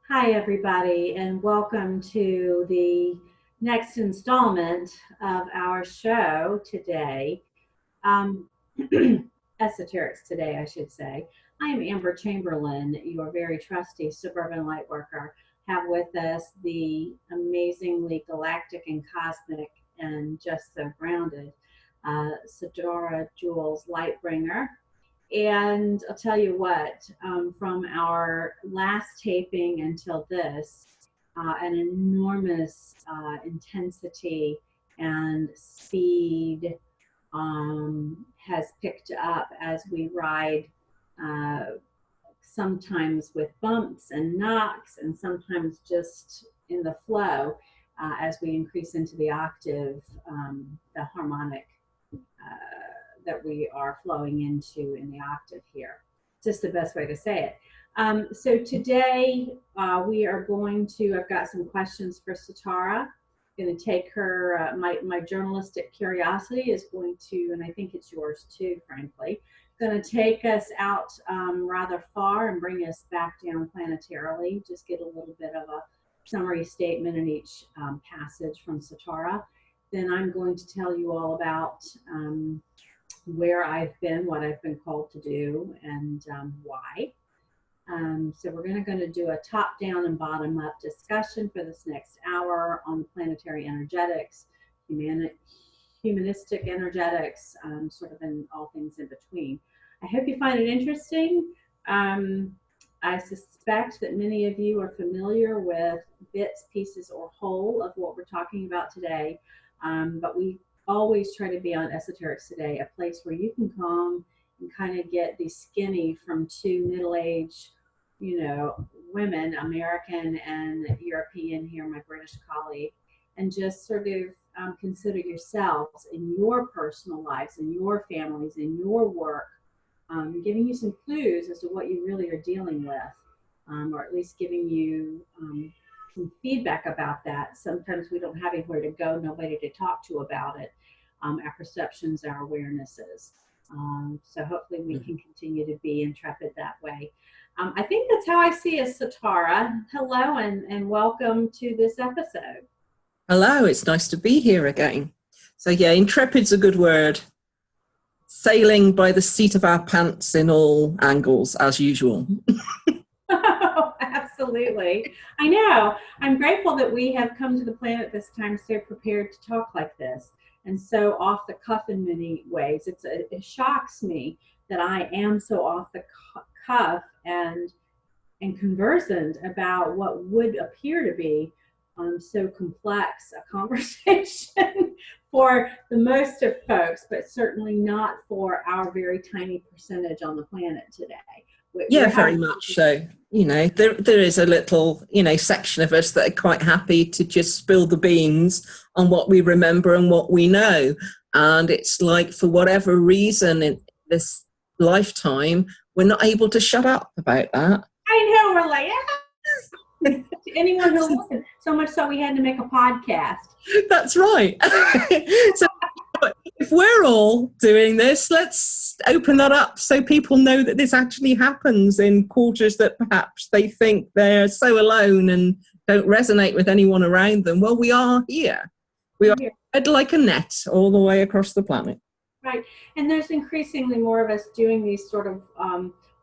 Hi, everybody, and welcome to the next installment of our show today. Um, Esoterics today, I should say. I am Amber Chamberlain, your very trusty suburban light worker. Have with us the amazingly galactic and cosmic and just so grounded Sitara Jules Lightbringer. And I'll tell you what, from our last taping until this, an enormous intensity and speed has picked up as we ride, uh, sometimes with bumps and knocks, and sometimes just in the flow as we increase into the octave, the harmonic that we are flowing into in the octave here. Just the best way to say it. So today we are going to, I've got some questions for Sitara. Going to take her, my journalistic curiosity is going to, and I think it's yours too, frankly, going to take us out rather far and bring us back down planetarily. Just get a little bit of a summary statement in each passage from Sitara. Then I'm going to tell you all about where I've been, what I've been called to do, and why. So we're going to do a top-down and bottom-up discussion for this next hour on planetary energetics, humanistic energetics, sort of in all things in between. I hope you find it interesting. I suspect that many of you are familiar with bits, pieces, or whole of what we're talking about today, but we always try to be on Esoterics Today, a place where you can come and kind of get the skinny from two middle-aged, women, American and European here, my British colleague, and just sort of consider yourselves in your personal lives, in your families, in your work, giving you some clues as to what you really are dealing with, or at least giving you some feedback about that. Sometimes we don't have anywhere to go, nobody to talk to about it. Our perceptions, our awarenesses. So hopefully we can continue to be intrepid that way. I think that's how I see us, Sitara. Hello and welcome to this episode. Hello, it's nice to be here again. So yeah, intrepid's a good word. Sailing by the seat of our pants in all angles, as usual. Oh, absolutely. I know. I'm grateful that we have come to the planet this time so prepared to talk like this and so off the cuff in many ways. It shocks me that I am so off the cuff and conversant about what would appear to be so complex a conversation for the most of folks, but certainly not for our very tiny percentage on the planet today. Yeah, very much so. There is a little, section of us that are quite happy to just spill the beans on what we remember and what we know. And it's like, for whatever reason in this lifetime, we're not able to shut up about that. I know, we're like, anyone who listens, so much so we had to make a podcast. That's right. So if we're all doing this, let's open that up so people know that this actually happens in quarters that perhaps they think they're so alone and don't resonate with anyone around them. Well, we are here. We are spread like a net all the way across the planet. Right. And there's increasingly more of us doing these sort of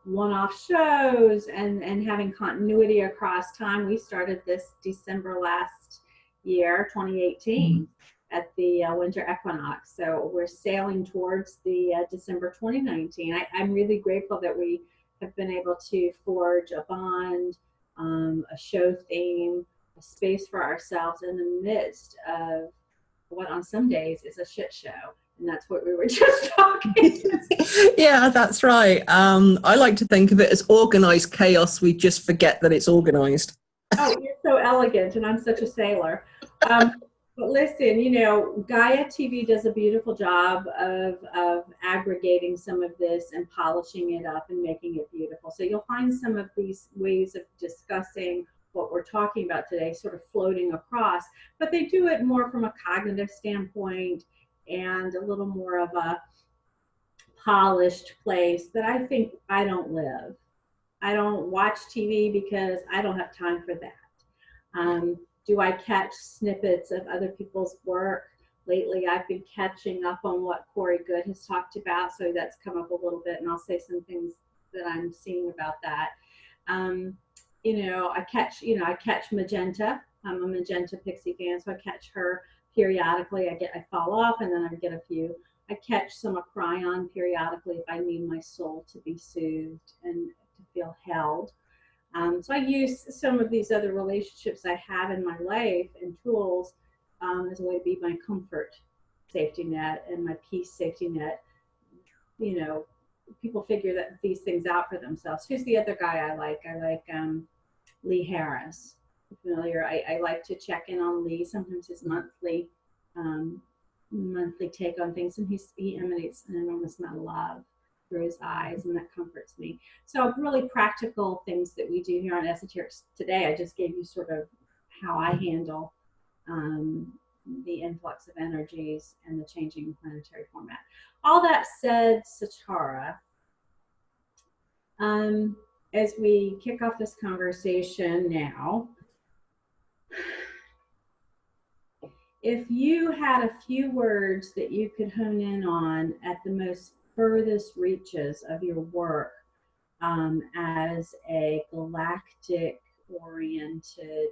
one-off shows and having continuity across time. We started this December last year, 2018, at the winter equinox. So we're sailing towards the December 2019. I'm really grateful that we have been able to forge a bond, a show theme, a space for ourselves in the midst of what on some days is a shit show. And that's what we were just talking. Yeah, that's right. I like to think of it as organized chaos. We just forget that it's organized. Oh, you're so elegant, and I'm such a sailor. But listen, Gaia TV does a beautiful job of aggregating some of this and polishing it up and making it beautiful. So you'll find some of these ways of discussing what we're talking about today sort of floating across, but they do it more from a cognitive standpoint and a little more of a polished place that I think I don't live. I don't watch TV because I don't have time for that. Do I catch snippets of other people's work? Lately, I've been catching up on what Corey Good has talked about, so that's come up a little bit, and I'll say some things that I'm seeing about that. I catch Magenta. I'm a Magenta Pixie fan, so I catch her periodically. I fall off, and then I get a few. I catch some Acryon periodically if I need my soul to be soothed and to feel held. So I use some of these other relationships I have in my life and tools as a way to be my comfort safety net and my peace safety net. People figure that these things out for themselves. Who's the other guy I like? I like Lee Harris. Familiar? I like to check in on Lee. Sometimes his monthly take on things, and he emanates an enormous amount of love through his eyes, and that comforts me. So really practical things that we do here on Esoterics today. I just gave you sort of how I handle the influx of energies and the changing planetary format. All that said, Sitara, as we kick off this conversation now, if you had a few words that you could hone in on at the most furthest reaches of your work as a galactic oriented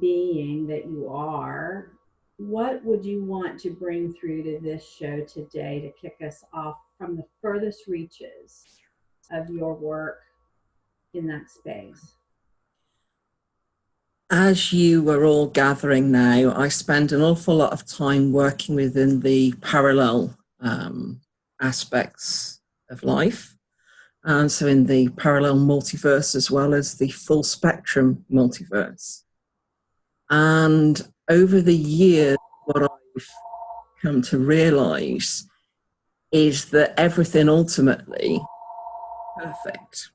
being that you are, what would you want to bring through to this show today to kick us off from the furthest reaches of your work in that space? As you were all gathering now, I spend an awful lot of time working within the parallel aspects of life. And so in the parallel multiverse as well as the full spectrum multiverse. And over the years, what I've come to realize is that everything ultimately perfect.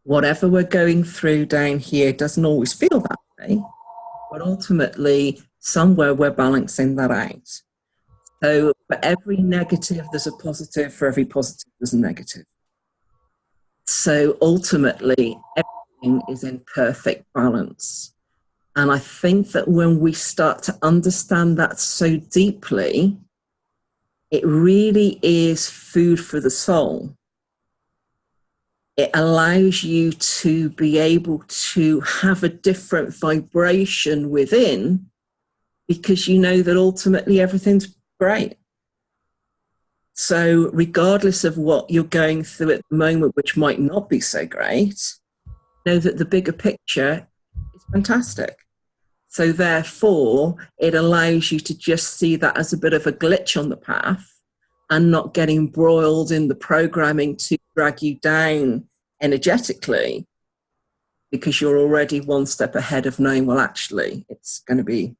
Whatever we're going through down here doesn't always feel that way, but ultimately somewhere we're balancing that out. So for every negative, there's a positive. For every positive, there's a negative. So ultimately, everything is in perfect balance. And I think that when we start to understand that so deeply, it really is food for the soul. It allows you to be able to have a different vibration within, because you know that ultimately everything's great. So regardless of what you're going through at the moment, which might not be so great, know that the bigger picture is fantastic. So therefore, it allows you to just see that as a bit of a glitch on the path and not get embroiled in the programming to drag you down energetically, because you're already one step ahead of knowing, well, actually, it's going to be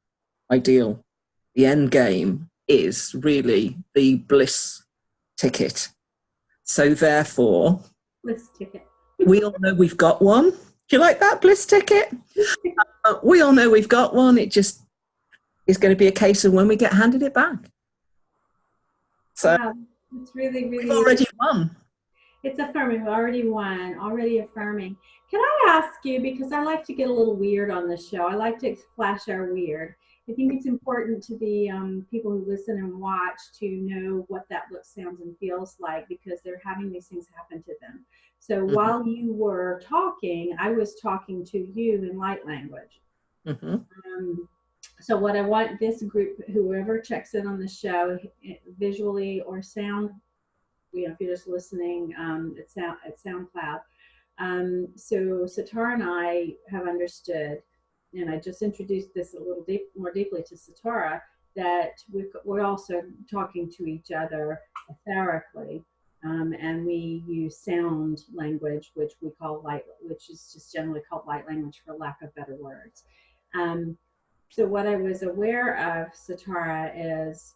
ideal. The end game is really the bliss ticket. So therefore, Bliss ticket. we all know we've got one. Do you like that, bliss ticket? We all know we've got one. It just is going to be a case of when we get handed it back. So wow, it's really, really. We've already won. It's affirming. We already won. Already affirming. Can I ask you, because I like to get a little weird on this show, I like to flash our weird. I think it's important to the people who listen and watch to know what that looks, sounds, and feels like, because they're having these things happen to them. So while you were talking, I was talking to you in light language. So what I want this group, whoever checks in on the show, visually or sound, if you're just listening at SoundCloud. So Sitara and I have understood, and I just introduced this a little more deeply to Sitara, that we're also talking to each other etherically, and we use sound language, which we call light, which is just generally called light language for lack of better words. So what I was aware of, Sitara, is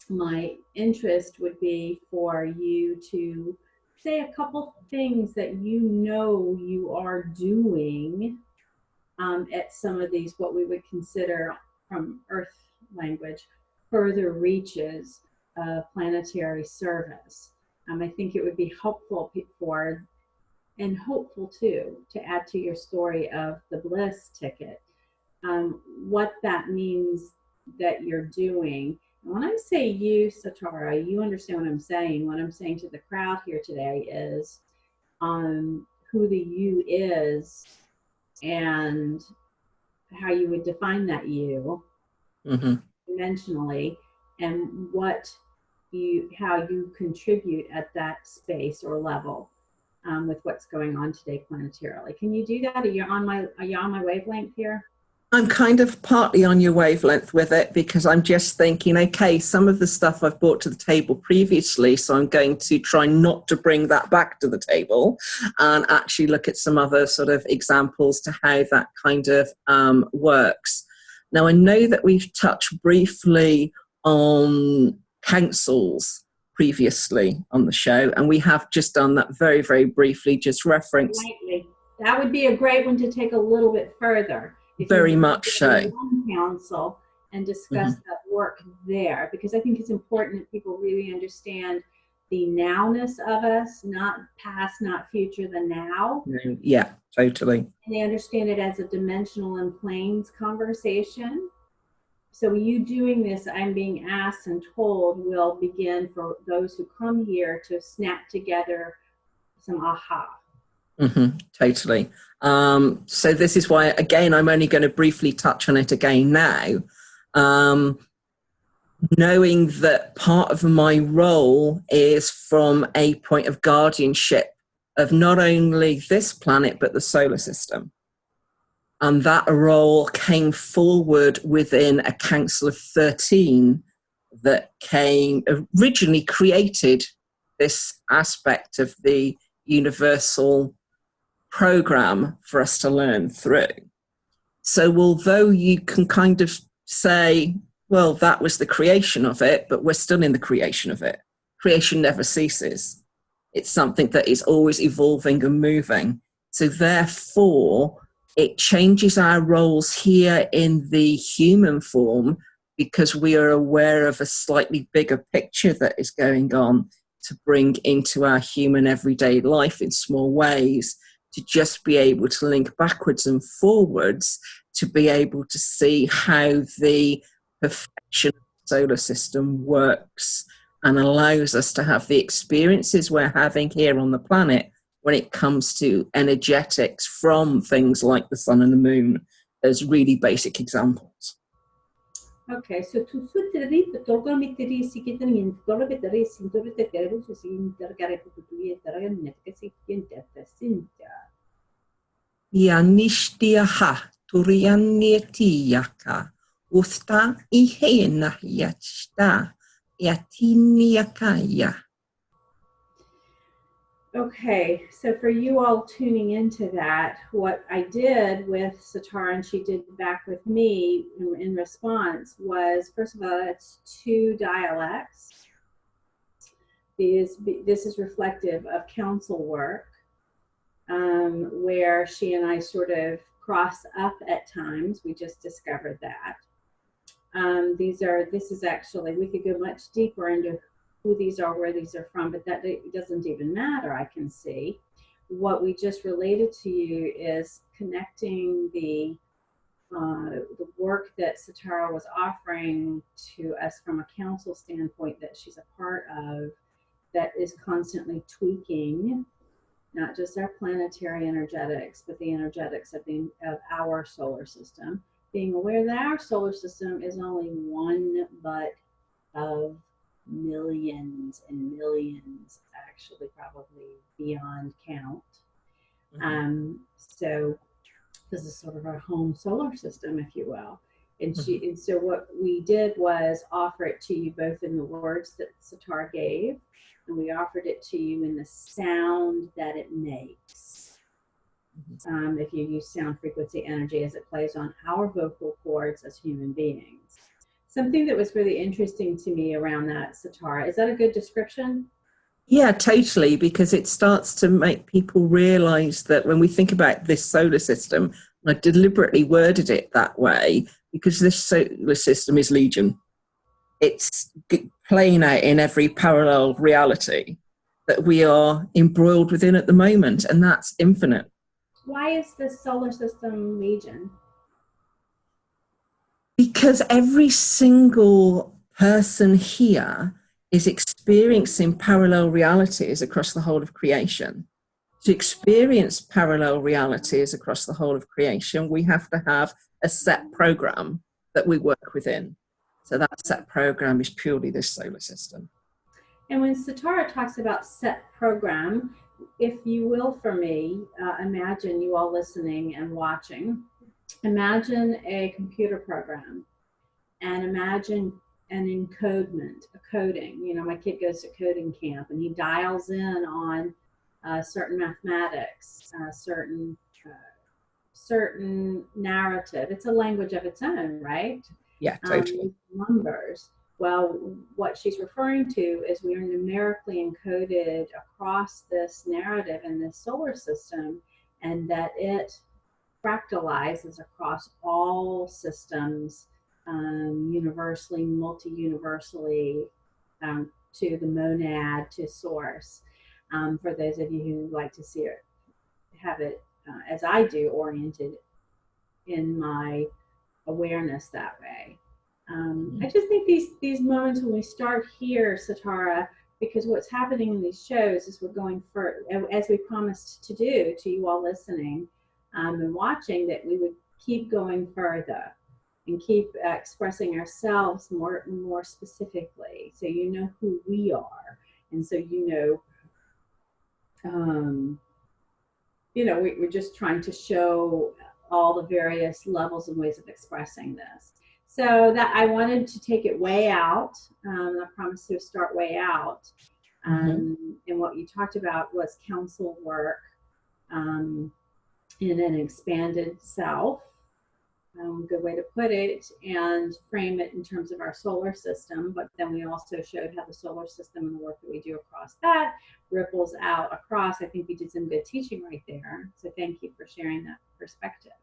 my interest would be for you to say a couple things that you are doing at some of these, what we would consider from Earth language, further reaches of planetary service. I think it would be helpful for, and hopeful too, to add to your story of the bliss ticket, what that means that you're doing. And when I say you, Sitara, you understand what I'm saying. What I'm saying to the crowd here today is who the you is and how you would define that you dimensionally, and how you contribute at that space or level with what's going on today planetarily. Can you do that? Are you on my wavelength here? I'm kind of partly on your wavelength with it, because I'm just thinking, okay, some of the stuff I've brought to the table previously, so I'm going to try not to bring that back to the table and actually look at some other sort of examples to how that kind of works. Now, I know that we've touched briefly on councils previously on the show, and we have just done that very, very briefly, just referenced. That would be a great one to take a little bit further. Very much so. Council and discuss that work there, because I think it's important that people really understand the nowness of us, not past, not future, the now. Yeah, totally. And they understand it as a dimensional and planes conversation. So you doing this, I'm being asked and told, will begin for those who come here to snap together some aha. Totally. So this is why, again, I'm only going to briefly touch on it again now. Knowing that part of my role is from a point of guardianship of not only this planet, but the solar system. And that role came forward within a council of 13 that originally created this aspect of the universal program for us to learn through. So although you can kind of say, well, that was the creation of it, but we're still in the creation of it. Creation never ceases. It's something that is always evolving and moving. So therefore, it changes our roles here in the human form, because we are aware of a slightly bigger picture that is going on to bring into our human everyday life in small ways, to just be able to link backwards and forwards, to be able to see how the perfection of the solar system works and allows us to have the experiences we're having here on the planet when it comes to energetics from things like the sun and the moon as really basic examples. Okay, so Yanishtiaha Turianietiaka Usta Ihena Yachta Yatiniakaya. Okay, so for you all tuning into that, what I did with Sitara, and she did back with me in response, was, first of all, it's 2 dialects. This is reflective of council work, where she and I sort of cross up at times. We just discovered that. This is actually, we could go much deeper into who these are, where these are from, but that it doesn't even matter, I can see. What we just related to you is connecting the work that Sitara was offering to us from a council standpoint that she's a part of, that is constantly tweaking not just our planetary energetics, but the energetics of our solar system. Being aware that our solar system is only one but of millions and millions, actually probably beyond count. So this is sort of our home solar system, if you will. And so what we did was offer it to you both in the words that Sitara gave, and we offered it to you in the sound that it makes. If you use sound frequency energy as it plays on our vocal cords as human beings. Something that was really interesting to me around that, Sitara, is that a good description? Yeah, totally, because it starts to make people realize that when we think about this solar system, and I deliberately worded it that way, because this solar system is legion. It's playing out in every parallel reality. that we are embroiled within at the moment, and that's infinite. Why is this solar system legion? Because every single person here is experiencing parallel realities across the whole of creation. To experience parallel realities across the whole of creation, we have to have a set program that we work within. So that set program is purely this solar system. And when Sitara talks about set program, if you will, for me, imagine you all listening and watching, imagine a computer program and imagine an encodement, a coding. You know, my kid goes to coding camp and he dials in on certain mathematics, certain narrative. It's a language of its own, right? Yeah, totally. Numbers. Well, what she's referring to is we are numerically encoded across this narrative in this solar system, and that it fractalizes across all systems, universally, multi-universally, to the monad, to source. For those of you who like to see it, have it as I do, oriented in my awareness that way. I just think these moments when we start here, Sitara, because what's happening in these shows is we're going for, as we promised to do to you all listening and watching, that we would keep going further and keep expressing ourselves more specifically, so you know who we are, and so we're just trying to show all the various levels and ways of expressing this. So that I wanted to take it way out. I promised to start way out. And what you talked about was council work in an expanded self. Good way to put it, and frame it in terms of our solar system. But then we also showed how the solar system and the work that we do across that ripples out across. I think we did some good teaching right there. So thank you for sharing that perspective.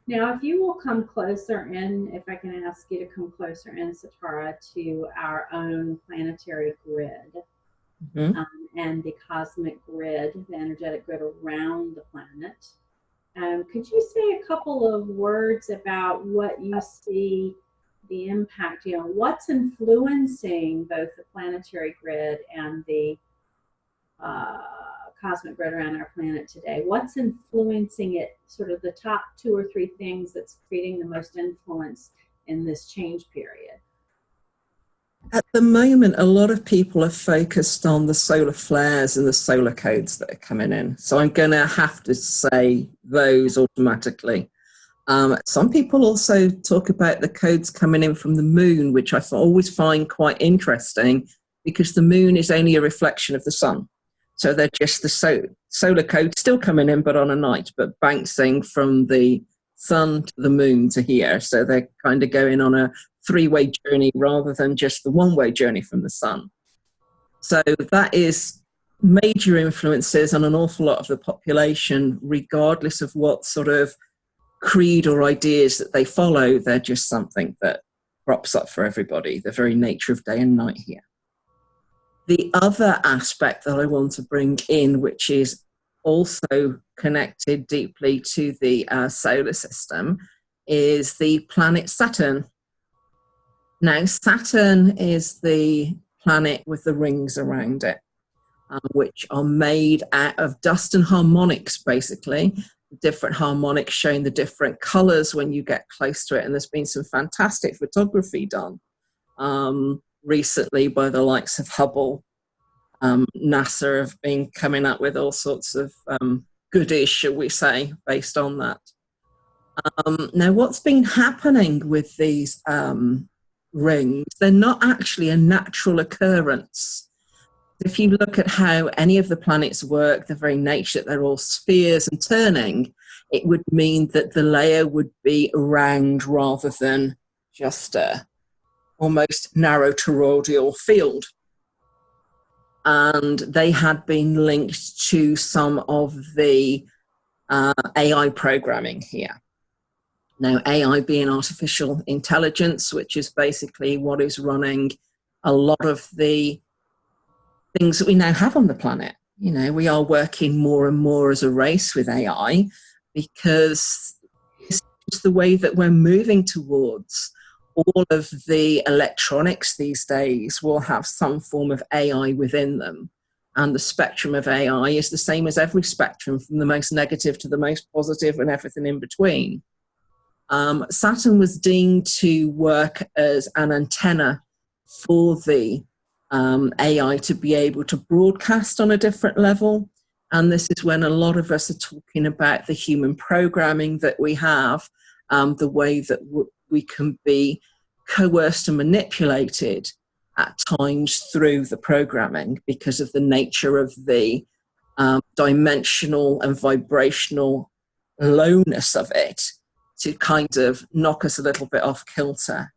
Now, if you will come closer in, if I can ask you to come closer in, Sitara, to our own planetary grid and the cosmic grid, the energetic grid around the planet. Could you say a couple of words about what you see the impact, what's influencing both the planetary grid and the cosmic grid around our planet today? What's influencing it, sort of the top 2 or 3 things that's creating the most influence in this change period? At the moment, a lot of people are focused on the solar flares and the solar codes that are coming in. So I'm going to have to say those automatically. Some people also talk about the codes coming in from the moon, which I always find quite interesting, because the moon is only a reflection of the sun. So they're just the solar codes still coming in, but on a night, but bouncing from the sun to the moon to here. So they're kind of going on a 3-way journey rather than just the 1-way journey from the sun. So that is major influences on an awful lot of the population, regardless of what sort of creed or ideas that they follow. They're just something that crops up for everybody, the very nature of day and night here. The other aspect that I want to bring in, which is also connected deeply to the solar system, is the planet Saturn. Now, Saturn is the planet with the rings around it, which are made out of dust and harmonics, basically. Different harmonics showing the different colors when you get close to it. And there's been some fantastic photography done recently by the likes of Hubble. NASA have been coming up with all sorts of goodies, shall we say, based on that. Now, what's been happening with these rings, they're not actually a natural occurrence. If you look at how any of the planets work, the very nature that they're all spheres and turning, it would mean that the layer would be round rather than just a almost narrow toroidal field. And they had been linked to some of the AI programming here. Now, AI being artificial intelligence, which is basically what is running a lot of the things that we now have on the planet. You know, we are working more and more as a race with AI because it's just the way that we're moving towards. All of the electronics these days will have some form of AI within them. And the spectrum of AI is the same as every spectrum, from the most negative to the most positive and everything in between. Saturn was deemed to work as an antenna for the AI to be able to broadcast on a different level. And this is when a lot of us are talking about the human programming that we have, the way that we can be coerced and manipulated at times through the programming because of the nature of the dimensional and vibrational lowness of it, to kind of knock us a little bit off kilter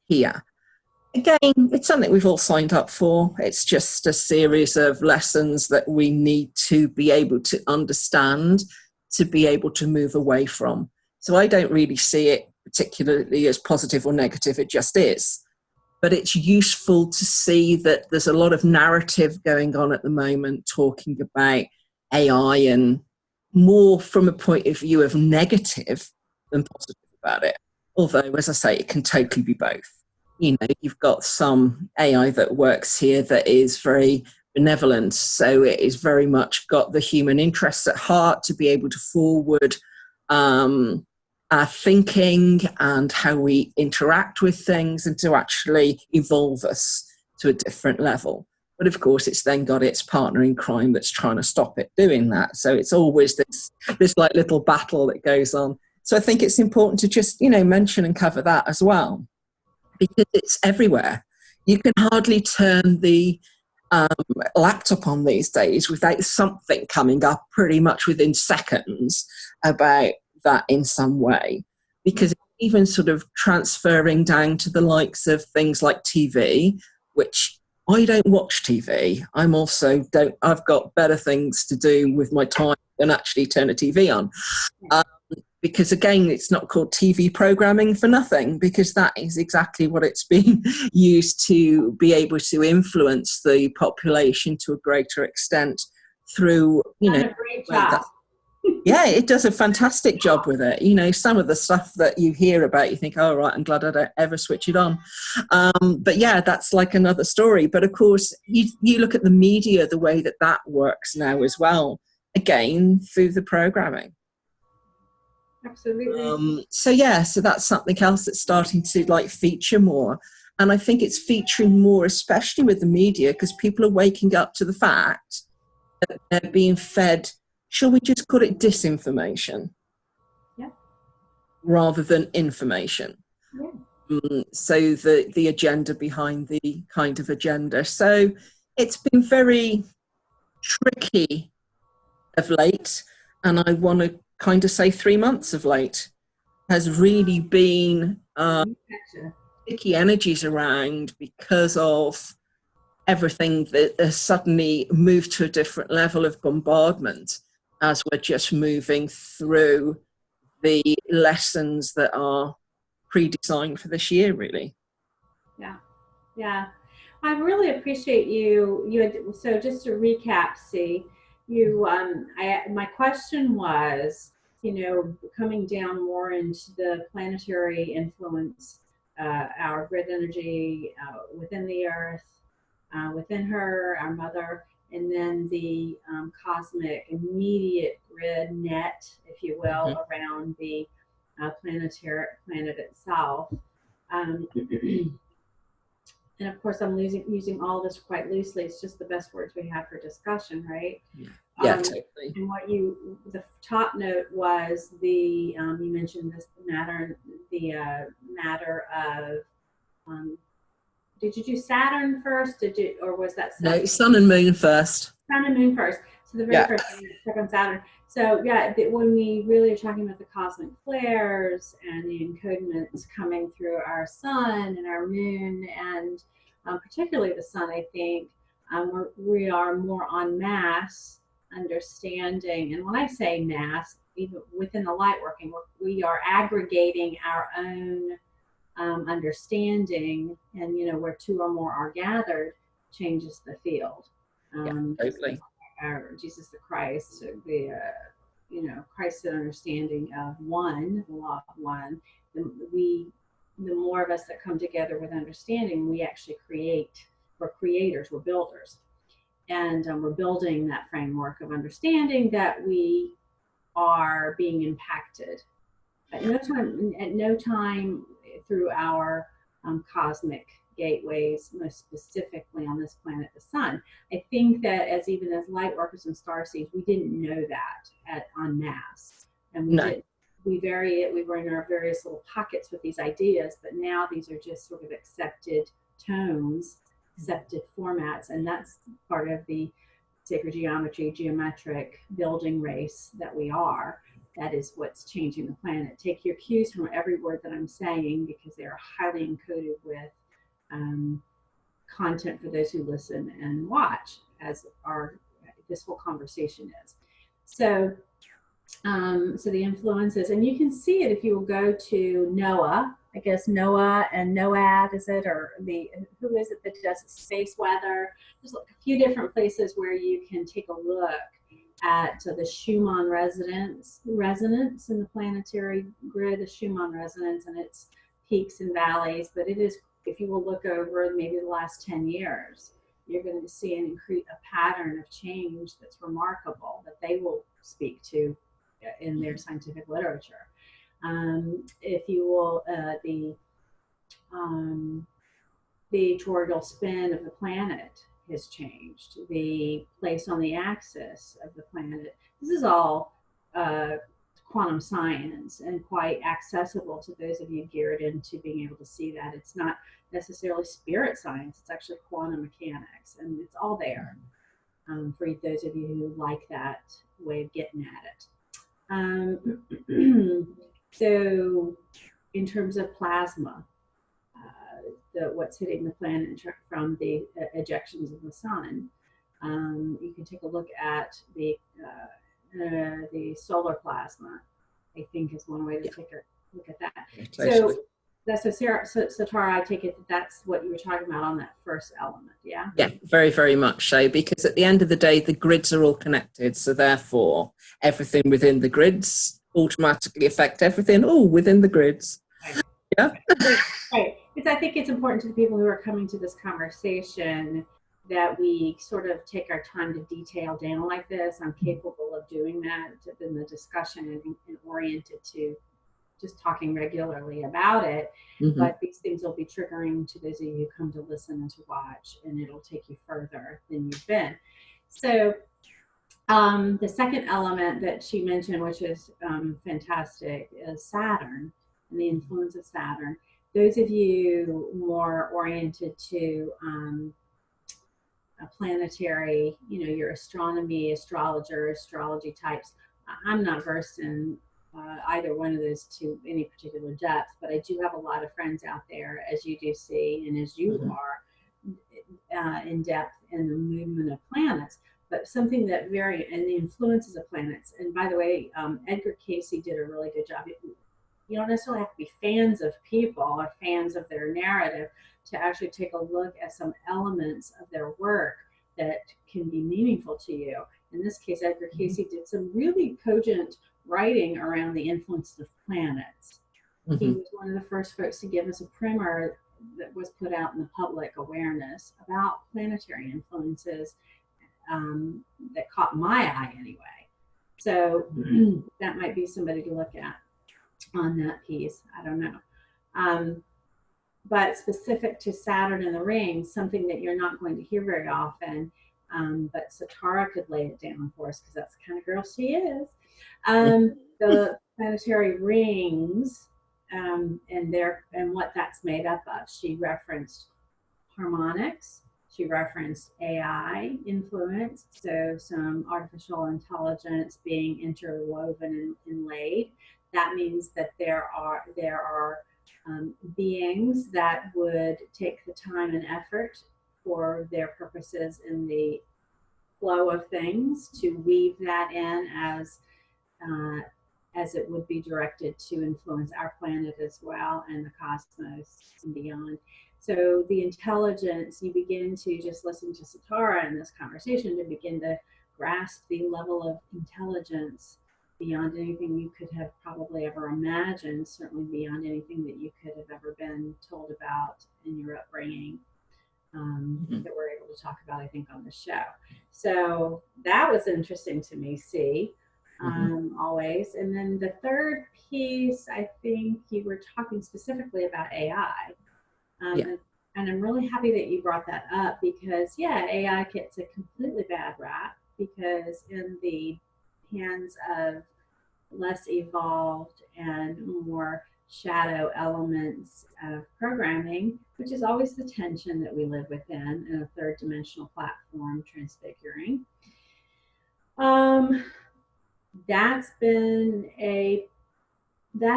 here. Again, it's something we've all signed up for. It's just a series of lessons that we need to be able to understand, to be able to move away from. So I don't really see it particularly as positive or negative, it just is. But it's useful to see that there's a lot of narrative going on at the moment talking about AI, and more from a point of view of negative than positive about it. Although, as I say, it can totally be both. You know, you've got some AI that works here that is very benevolent. So it is very much got the human interests at heart to be able to forward our thinking and how we interact with things, and to actually evolve us to a different level. But of course, it's then got its partner in crime that's trying to stop it doing that. So it's always this like little battle that goes on. So I think it's important to just, you know, mention and cover that as well, because it's everywhere. You can hardly turn the laptop on these days without something coming up pretty much within seconds about that in some way, because even sort of transferring down to the likes of things like TV, which I don't watch TV. I've got better things to do with my time than actually turn a TV on. Because again, it's not called TV programming for nothing, because that is exactly what it's been used to be able to influence the population to a greater extent through, you know, a great job. Yeah, it does a fantastic job with it. You know, some of the stuff that you hear about, you think, oh, right, I'm glad I don't ever switch it on. But yeah, that's like another story. But of course, you look at the media, the way that that works now as well, again, through the programming. Absolutely. So yeah, so that's something else that's starting to like feature more. And I think it's featuring more, especially with the media, because people are waking up to the fact that they're being fed, shall we just call it disinformation? Yeah. Rather than information. Yeah. So the agenda behind the kind of agenda. So it's been very tricky of late, and I want to kind of say 3 months of late has really been sticky energies around because of everything that has suddenly moved to a different level of bombardment as we're just moving through the lessons that are pre-designed for this year, really. Yeah. I really appreciate you. So just to recap, my question was, you know, coming down more into the planetary influence, our grid energy within the Earth, within her, our mother, and then the cosmic immediate grid net, if you will, around the planet itself. And of course, I'm using all this quite loosely. It's just the best words we have for discussion, right? Yeah, totally. And the top note was you mentioned this matter of, did you do Saturn first? Or was that Saturn? No, Sun and Moon first. Sun and Moon first. So the very first thing, second Saturn. So yeah, when we really are talking about the cosmic flares and the encodements coming through our sun and our moon, and particularly the sun, I think we are more on mass understanding. And when I say mass, even within the light working, we are aggregating our own understanding, and you know, where two or more are gathered. changes the field. Yeah, totally. Our Jesus the Christ, the Christ's understanding of one, the law of one. The more of us that come together with understanding, we actually create. We're creators. We're builders, and we're building that framework of understanding that we are being impacted at no time through our cosmic gateways, most specifically on this planet, the sun. I think that even as light workers and starseeds, we didn't know that en masse, and we were in our various little pockets with these ideas, but now these are just sort of accepted tones, accepted formats, and that's part of the sacred geometry, geometric building race that we are. That is what's changing the planet. Take your cues from every word that I'm saying, because they are highly encoded with content for those who listen and watch, as this whole conversation is. So, so the influences, and you can see it if you will go to Noah. I guess Noah and NOAD, is it, or who is it that does space weather? There's a few different places where you can take a look at the Schumann resonance in the planetary grid, the Schumann resonance, and its peaks and valleys. But it is, if you will look over maybe the last 10 years, you're going to see a pattern of change that's remarkable that they will speak to in their scientific literature. If you will, the toroidal spin of the planet has changed. The place on the axis of the planet. This is all quantum science and quite accessible to those of you geared into being able to see that. It's not necessarily spirit science. It's actually quantum mechanics, and it's all there for those of you who like that way of getting at it. So in terms of plasma, what's hitting the planet from the ejections of the sun, you can take a look at the solar plasma, I think is one way to take a look at that. Totally. So Sitara, I take it that's what you were talking about on that first element, yeah? Yeah, very, very much so, because at the end of the day, the grids are all connected, so therefore everything within the grids automatically affect everything within the grids. Right. Yeah. Right. Because I think it's important to the people who are coming to this conversation that we sort of take our time to detail down like this. I'm capable of doing that in the discussion and oriented to just talking regularly about it. Mm-hmm. But these things will be triggering to those of you who come to listen and to watch, and it'll take you further than you've been. So the second element that she mentioned, which is fantastic, is Saturn and the influence of Saturn. Those of you more oriented to a planetary, your astronomy, astrologer, astrology types. I'm not versed in either one of those to any particular depth, but I do have a lot of friends out there, as you do see, and as you are in depth in the movement of planets. But something that and the influences of planets. And by the way, Edgar Cayce did a really good job. You don't necessarily have to be fans of people or fans of their narrative to actually take a look at some elements of their work that can be meaningful to you. In this case, Edgar Cayce did some really cogent writing around the influence of planets. Mm-hmm. He was one of the first folks to give us a primer that was put out in the public awareness about planetary influences that caught my eye anyway. So that might be somebody to look at on that piece. I don't know. But specific to Saturn and the rings, something that you're not going to hear very often, but Sitara could lay it down for us because that's the kind of girl she is. The planetary rings and what that's made up of. She referenced harmonics. She referenced AI influence, so some artificial intelligence being interwoven and inlaid. That means that there are beings that would take the time and effort for their purposes in the flow of things to weave that in as it would be directed to influence our planet as well and the cosmos and beyond. So the intelligence, you begin to just listen to Sitara in this conversation to begin to grasp the level of intelligence beyond anything you could have probably ever imagined, certainly beyond anything that you could have ever been told about in your upbringing, that we're able to talk about, I think, on the show. So that was interesting to me, see, always. And then the third piece, I think you were talking specifically about AI. And I'm really happy that you brought that up because, yeah, AI gets a completely bad rap because in the hands of less evolved and more shadow elements of programming, which is always the tension that we live within in a third dimensional platform transfiguring. That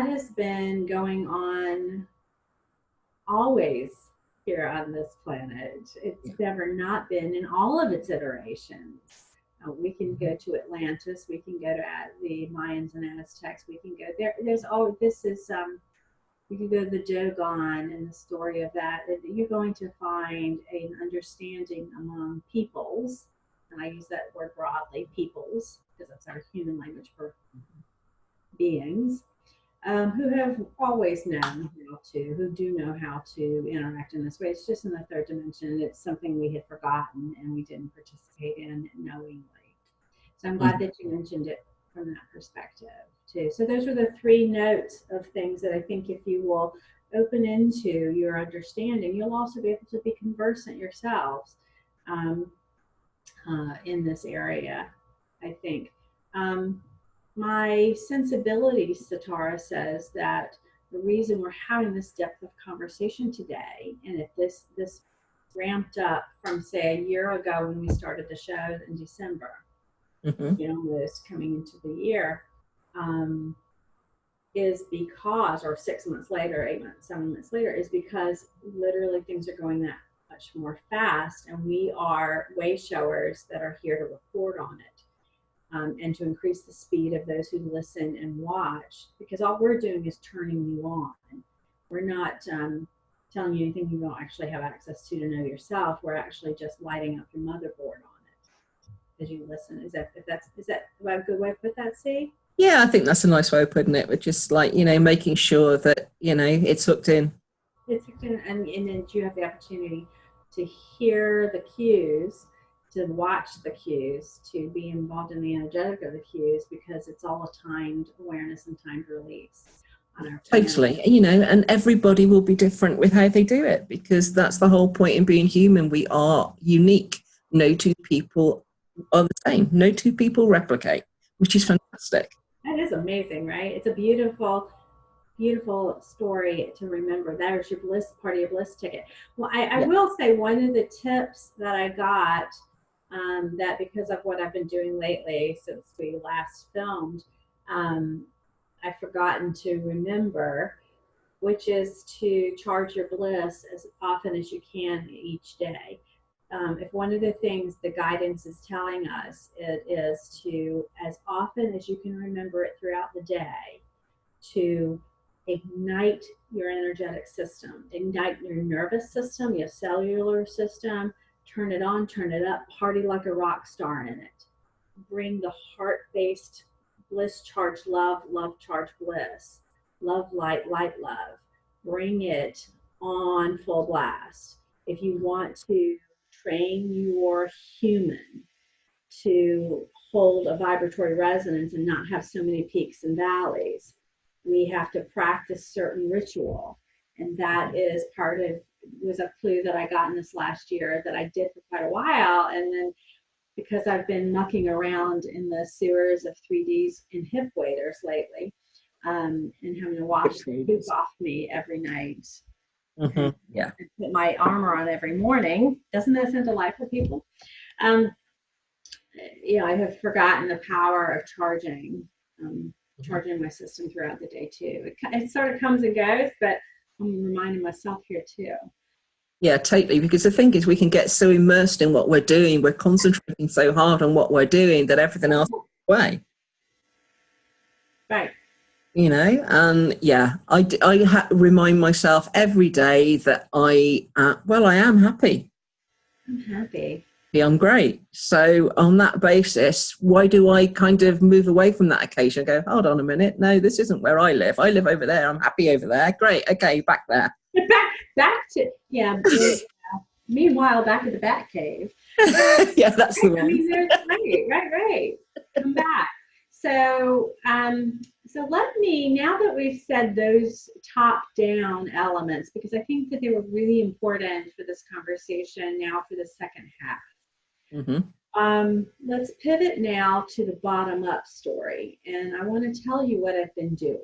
has been going on always here on this planet. It's never not been in all of its iterations. We can go to Atlantis, we can go to the Mayans and Aztecs, we can go there. There's all, this is, you can go to the Dogon and the story of that. You're going to find an understanding among peoples, and I use that word broadly, peoples, because that's our human language for beings, who have always known how to, who do know how to interact in this way. It's just in the third dimension. It's something we had forgotten and we didn't participate in knowingly. So I'm glad that you mentioned it from that perspective too. So those are the three notes of things that I think if you will open into your understanding, you'll also be able to be conversant yourselves in this area, I think. My sensibility, Sitara says that the reason we're having this depth of conversation today, and if this ramped up from, say, a year ago when we started the show in December, almost coming into the year, is because, or 6 months later, 8 months, 7 months later, is because literally things are going that much more fast, and we are wayshowers that are here to report on it. And to increase the speed of those who listen and watch, because all we're doing is turning you on. We're not telling you anything you don't actually have access to know yourself. We're actually just lighting up your motherboard on it as you listen. Is that a good way to put that, C? Yeah, I think that's a nice way of putting it. But just like, making sure that, it's hooked in. It's hooked in, and then you have the opportunity to hear the cues, to watch the cues, to be involved in the energetic of the cues, because it's all a timed awareness and timed release on our planet. Totally. And everybody will be different with how they do it, because that's the whole point in being human. We are unique. No two people are the same. No two people replicate, which is fantastic. That is amazing, right? It's a beautiful, beautiful story to remember. That is your bliss, part of your bliss ticket. Well, I will say one of the tips that I got, that because of what I've been doing lately since we last filmed, I've forgotten to remember, which is to charge your bliss as often as you can each day. If one of the things the guidance is telling us, it is to, as often as you can remember it throughout the day, to ignite your energetic system, ignite your nervous system, your cellular system, turn it on, turn it up, party like a rock star in it. Bring the heart-based bliss charged love, love charged bliss, love light, light love. Bring it on full blast. If you want to train your human to hold a vibratory resonance and not have so many peaks and valleys, we have to practice certain ritual. And that is was a clue that I got in this last year that I did for quite a while. And then because I've been mucking around in the sewers of 3Ds and hip waders lately, and having to wash the poop off me every night. And put my armor on every morning. Doesn't that sound delightful, people? I have forgotten the power of charging my system throughout the day too. It sort of comes and goes, but I'm reminding myself here too. Yeah, totally. Because the thing is, we can get so immersed in what we're doing. We're concentrating so hard on what we're doing that everything else is away. Right. you know. And yeah, remind myself every day that I am happy. I'm happy. I'm great. So on that basis, why do I kind of move away from that occasion and go, hold on a minute, no, this isn't where I live over there, I'm happy over there, great, okay, back there. Back to, yeah, meanwhile, back at the Bat Cave. Yeah, that's the I one. mean, there's right. Come back. So, so let me, now that we've said those top-down elements, because I think that they were really important for this conversation now for the second half. Let's pivot now to the bottom-up story, and I want to tell you what I've been doing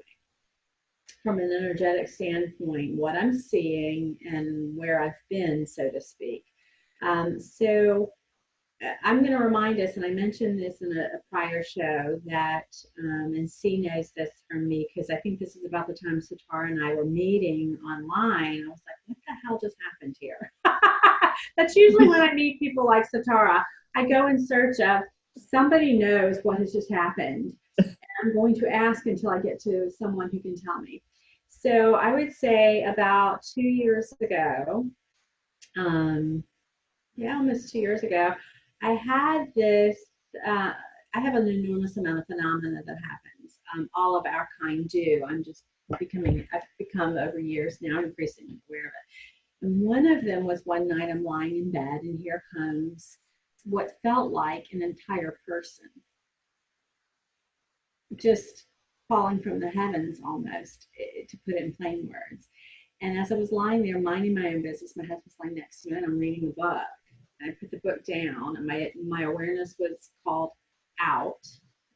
from an energetic standpoint, what I'm seeing, and where I've been, so to speak. So I'm going to remind us, and I mentioned this in a prior show, that, and C knows this from me, because I think this is about the time Sitara and I were meeting online. I was like, what the hell just happened here? That's usually when I meet people like Sitara. I go in search of somebody knows what has just happened. And I'm going to ask until I get to someone who can tell me. So I would say about 2 years ago, almost 2 years ago, I had this, I have an enormous amount of phenomena that happens. All of our kind do. I've become over years now increasingly aware of it. And one of them was one night I'm lying in bed and here comes what felt like an entire person just falling from the heavens almost, to put it in plain words. And as I was lying there minding my own business, my husband's lying next to me and I'm reading a book. I put the book down and my awareness was called out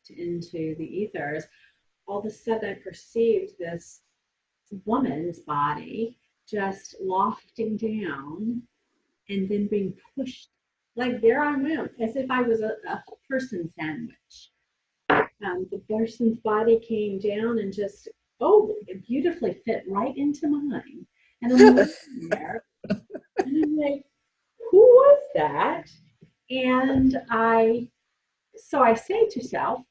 into the ethers. All of a sudden I perceived this woman's body just lofting down and then being pushed, like there I went, as if I was a person sandwich. The person's body came down and just, it beautifully fit right into mine. And I'm looking there and I'm like, who was that? And so I say to self,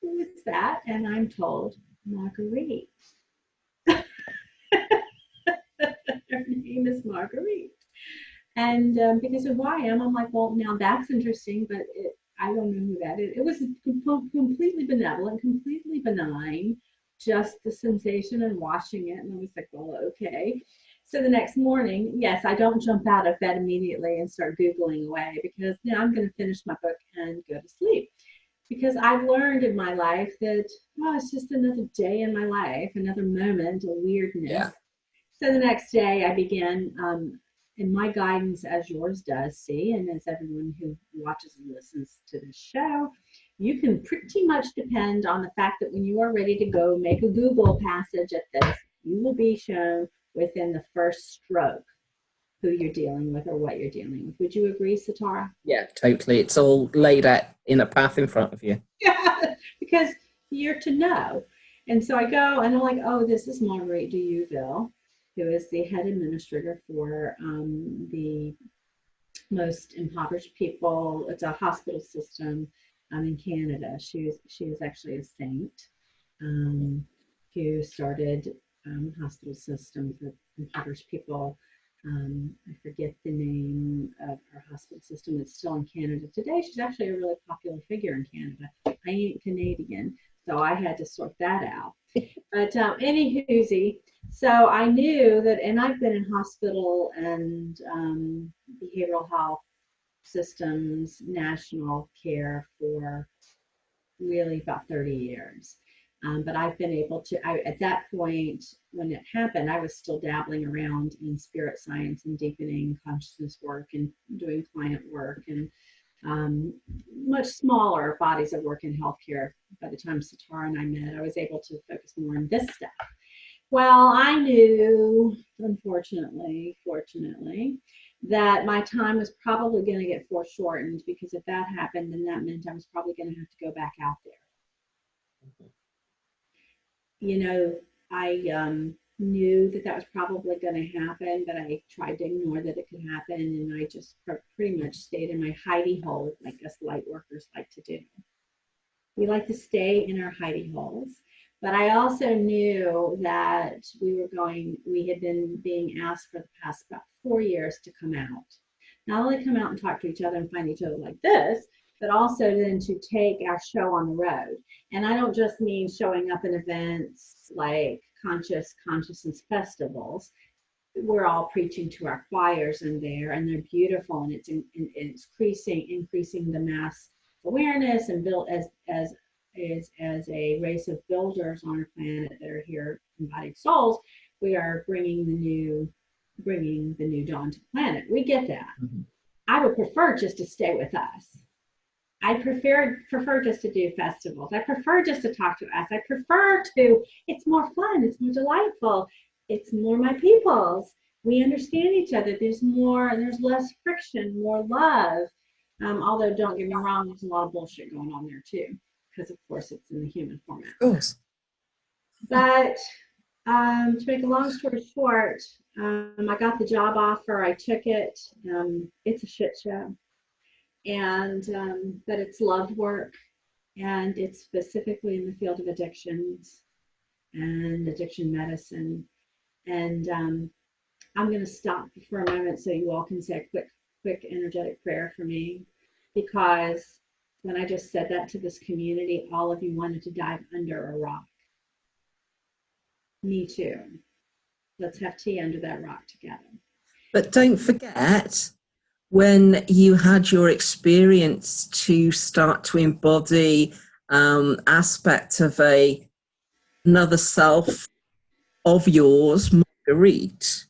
who is that? And I'm told, Marguerite. Her name is Marguerite. And because of who I am, I'm like, well, now that's interesting, but I don't know who that is. It was completely benevolent, completely benign, just the sensation and watching it. And I was like, well, okay. So the next morning, yes, I don't jump out of bed immediately and start Googling away because I'm going to finish my book and go to sleep. Because I've learned in my life that, it's just another day in my life, another moment of weirdness. Yeah. So the next day I began, and my guidance, as yours does, see, and as everyone who watches and listens to this show, you can pretty much depend on the fact that when you are ready to go make a Google passage at this, you will be shown within the first stroke who you're dealing with or what you're dealing with. Would you agree, Sitara? Yeah, totally. It's all laid out in a path in front of you. Yeah, because you're to know. And so I go and I'm like, oh, this is Marguerite Duville, who is the head administrator for the most impoverished people. It's a hospital system in Canada. She was actually a saint who started hospital system for impoverished people. I forget the name of her hospital system. It's still in Canada today. She's actually a really popular figure in Canada. I ain't Canadian, so I had to sort that out. But anywhoozy, so I knew that, and I've been in hospital and behavioral health systems, national care for really about 30 years. But I've been able to, at that point, when it happened, I was still dabbling around in spirit science and deepening consciousness work and doing client work and much smaller bodies of work in healthcare. By the time Sitara and I met, I was able to focus more on this stuff. Well, I knew, unfortunately, fortunately, that my time was probably going to get foreshortened because if that happened, then that meant I was probably going to have to go back out there. I knew that was probably going to happen, but I tried to ignore that it could happen, and I just pretty much stayed in my hidey hole, like us light workers like to do. We like to stay in our hidey holes, But I also knew that we had been being asked for the past about 4 years to come out. Not only come out and talk to each other and find each other like this, but also then to take our show on the road. And I don't just mean showing up in events like consciousness festivals. We're all preaching to our choirs in there, and they're beautiful, and it's increasing the mass awareness and built as a race of builders on our planet that are here embodied souls. We are bringing the new dawn to the planet. We get that. Mm-hmm. I would prefer just to stay with us. I prefer just to do festivals. I prefer just to talk to us. I prefer to, it's more fun, it's more delightful, it's more my people's. We understand each other. There's less friction, more love. Although don't get me wrong, there's a lot of bullshit going on there too, because of course it's in the human format. Of course. But to make a long story short, I got the job offer. I took it. It's a shit show. And but it's loved work, and it's specifically in the field of addictions and addiction medicine. And I'm going to stop for a moment so you all can say a quick energetic prayer for me, because when I just said that to this community, all of you wanted to dive under a rock. Me too. Let's have tea under that rock together. But don't forget, when you had your experience to start to embody aspect of another self of yours, Marguerite,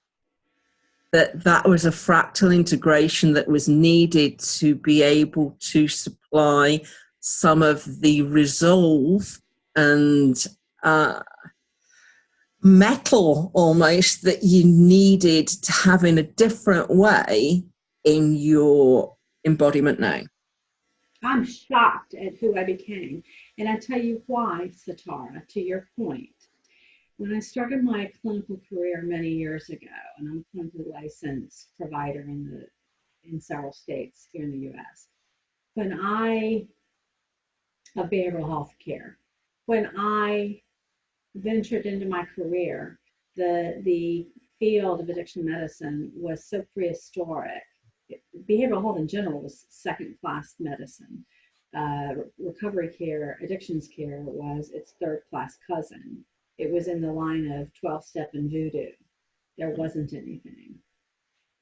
that was a fractal integration that was needed to be able to supply some of the resolve and metal almost that you needed to have in a different way in your embodiment now. I'm shocked at who I became. And I tell you why, Sitara, to your point. When I started my clinical career many years ago, and I'm a clinically licensed provider in several states here in the US, of behavioral health care, when I ventured into my career, the field of addiction medicine was so prehistoric. Behavioral health in general was second-class medicine. Recovery care, addictions care was its third-class cousin. It was in the line of 12-step and voodoo. There wasn't anything.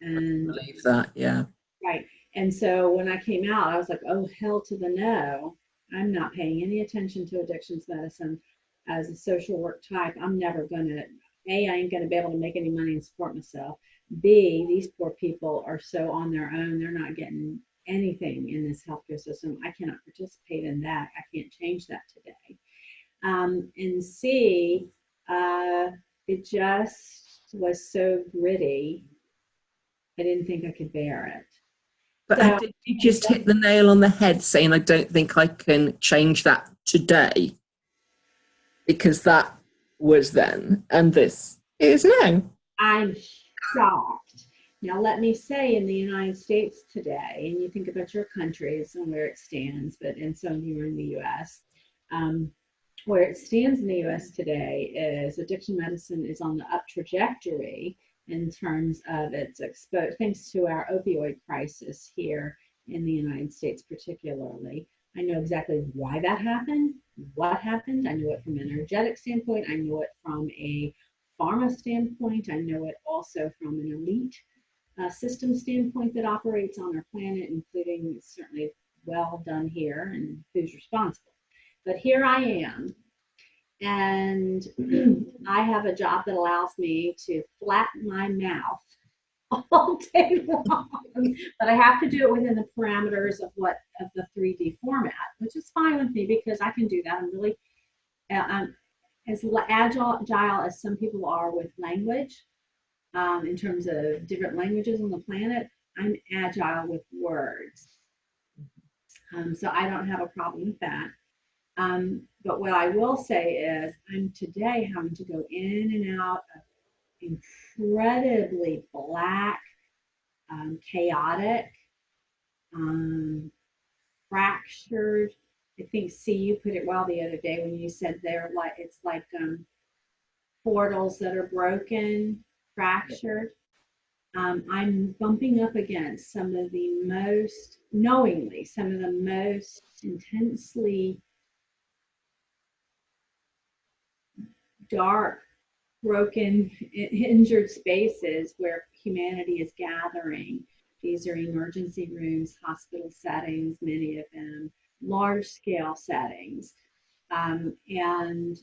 And I believe that, yeah. Right. And so when I came out, I was like, oh, hell to the no. I'm not paying any attention to addictions medicine as a social work type. I'm never going to, A, I ain't going to be able to make any money and support myself. B, these poor people are so on their own. They're not getting anything in this healthcare system. I cannot participate in that. I can't change that today. And C, it just was so gritty. I didn't think I could bear it. But so, did you just hit the nail on the head saying, I don't think I can change that today? Because that was then, and this is now. I'm shocked. Now, let me say, in the United States today, and you think about your countries and where it stands, but and some of you are in the U.S., where it stands in the U.S. today is addiction medicine is on the up trajectory in terms of its exposure, thanks to our opioid crisis here in the United States particularly. I know exactly why that happened, what happened. I know it from an energetic standpoint. I know it from a pharma standpoint. I know it also from an elite system standpoint that operates on our planet, including certainly well done here and who's responsible. But here I am, and I have a job that allows me to flatten my mouth all day long, but I have to do it within the parameters of the 3D format, which is fine with me because I can do that. I'm really as agile as some people are with language, in terms of different languages on the planet. I'm agile with words, so I don't have a problem with that. But what I will say is I'm today having to go in and out of incredibly black, chaotic, fractured I think, see, you put it well the other day when you said they're like, it's like portals that are broken, fractured. I'm bumping up against some of the most, knowingly, some of the most intensely dark, broken, injured spaces where humanity is gathering. These are emergency rooms, hospital settings, many of them, large scale settings. And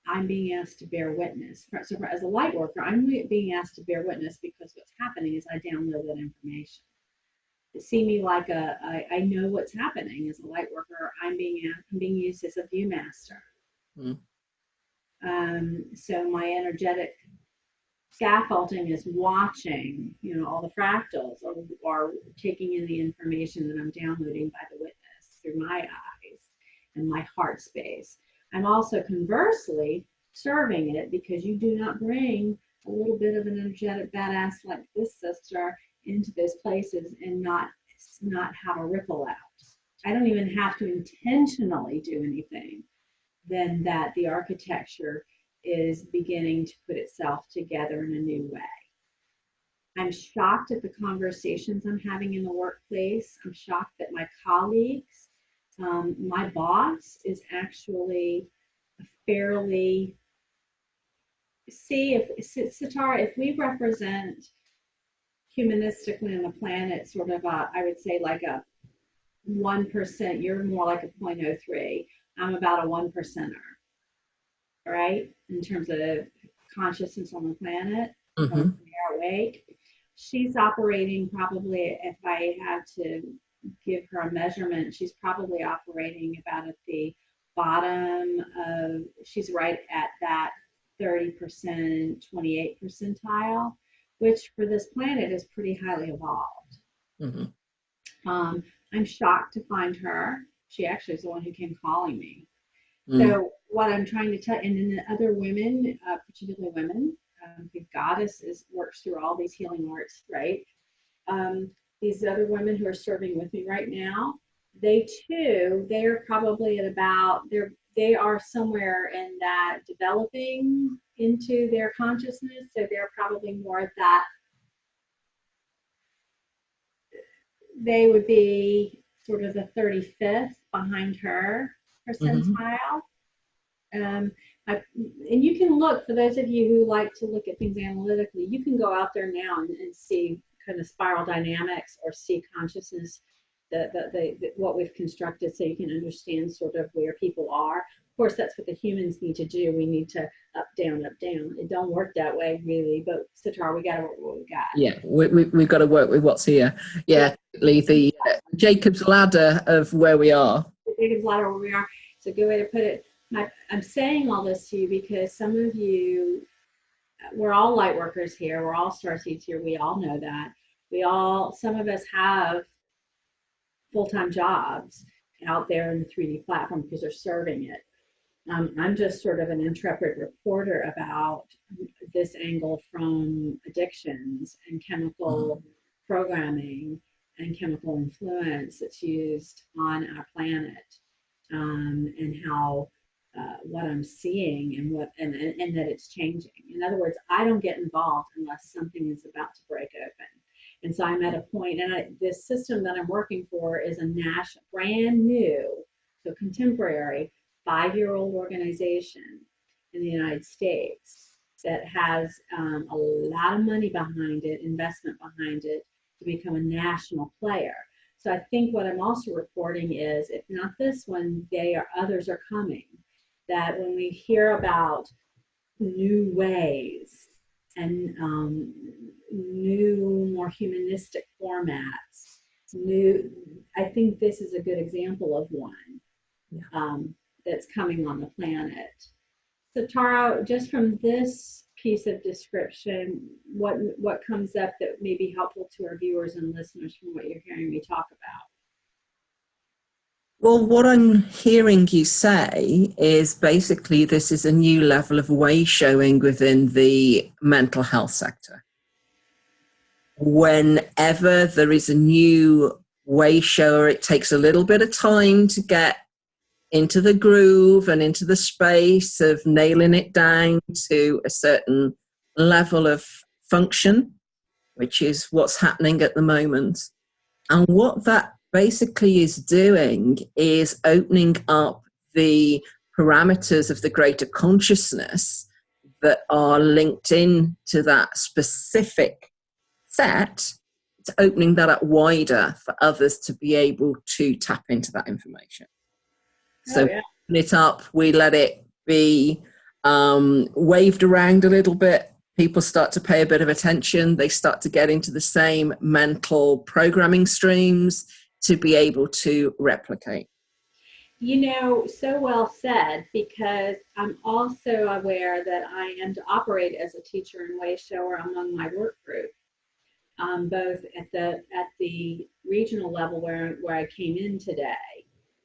I'm being asked to bear witness. So as a light worker, I'm being asked to bear witness because what's happening is I download that information. To see me like I know what's happening as a light worker. I'm being used as a viewmaster. So my energetic scaffolding is watching, all the fractals are taking in the information that I'm downloading by the witness through my eyes and my heart space. I'm also conversely serving it, because you do not bring a little bit of an energetic badass like this sister into those places and not have a ripple out. I don't even have to intentionally do anything than that the architecture is beginning to put itself together in a new way. I'm shocked at the conversations I'm having in the workplace. I'm shocked that my colleagues, my boss is actually fairly, Sitara, if we represent humanistically on the planet sort of I would say like a 1%, you're more like a 0.03. I'm about a 1%er, right? In terms of consciousness on the planet, we are awake. She's operating probably, if I had to give her a measurement, she's probably operating about at the bottom of, she's right at that 30%, 28 percentile, which for this planet is pretty highly evolved. I'm shocked to find her. She actually is the one who came calling me. So what I'm trying to tell, and then the other women, particularly women, the goddess works through all these healing arts, right? These other women who are serving with me right now, they are probably at about, they are somewhere in that developing into their consciousness. So they're probably more at that, they would be sort of the 35th behind her percentile. And you can look, for those of you who like to look at things analytically, you can go out there now and see kind of spiral dynamics or see consciousness, what we've constructed, so you can understand sort of where people are. Of course, that's what the humans need to do. We need to up, down, up, down. It don't work that way, really, but Sitara, we got to work with what we got. Yeah, we've got to work with what's here. Yeah, the Jacob's ladder of where we are. The Jacob's ladder where we are. It's a good way to put it. I'm saying all this to you because some of you, we're all light workers here. We're all starseeds here. We all know that. Some of us have full-time jobs out there in the 3D platform because they're serving it. I'm just sort of an intrepid reporter about this angle from addictions and chemical programming and chemical influence that's used on our planet, and how what I'm seeing and that it's changing. In other words, I don't get involved unless something is about to break open. And so I'm at a point, and this system that I'm working for is a national, brand new, so contemporary, 5-year-old organization in the United States that has a lot of money behind it, investment behind it, to become a national player. So I think what I'm also reporting is, if not this one, others are coming. That when we hear about new ways and new, more humanistic formats, I think this is a good example of one that's coming on the planet. So Tara, just from this piece of description, what comes up that may be helpful to our viewers and listeners from what you're hearing me talk about? Well, what I'm hearing you say is basically this is a new level of way showing within the mental health sector. Whenever there is a new way shower, it takes a little bit of time to get into the groove and into the space of nailing it down to a certain level of function, which is what's happening at the moment. And what that basically is doing is opening up the parameters of the greater consciousness that are linked in to that specific set. It's opening that up wider for others to be able to tap into that information. So open it up, we let it be waved around a little bit. People start to pay a bit of attention. They start to get into the same mental programming streams to be able to replicate. You know, so well said, because I'm also aware that I am to operate as a teacher and wayshower among my work group, both at the regional level where I came in today,